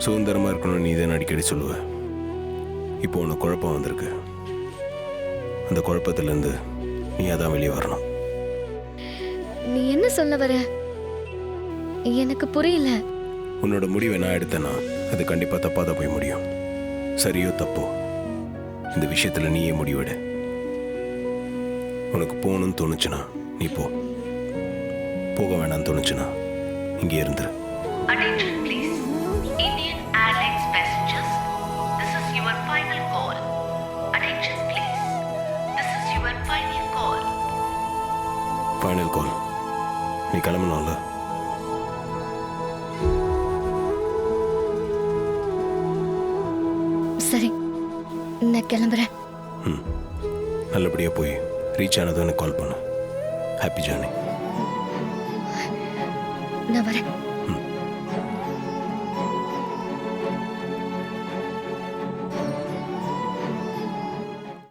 சுதந்திரமாக இருக்கணும்னு நீ தான் அடிக்கடி சொல்லுவ. இப்போ உனக்கு குழப்பம் வந்திருக்கு. அந்த குழப்பத்திலேருந்து நீ அதான் வெளியே வரணும். நீ என்ன சொல்ல வர? எனக்கு புரியல. உன்னோட முடிவை நான் எடுத்தேன்னா அது கண்டிப்பாக தப்பாக தான் போய் முடியும். சரியோ தப்போ இந்த விஷயத்தில் நீயே முடிவெடு. உனக்கு போகணும்னு தோணுச்சுன்னா நீ போ. போக வேணாம்னு தோணுச்சுன்னா இங்கே இருந்துரு. Attention please. Indian Airlines passengers, this is your final call. Attention please. This is your final call. Final கால். நீ கிளம்பணும்ல? சரி, நான் கிளம்புறேன். நல்லபடியாக போய் ரீச் ஆனதும் எனக்கு கால் பண்ணு. Happy journey. நான் வரேன்.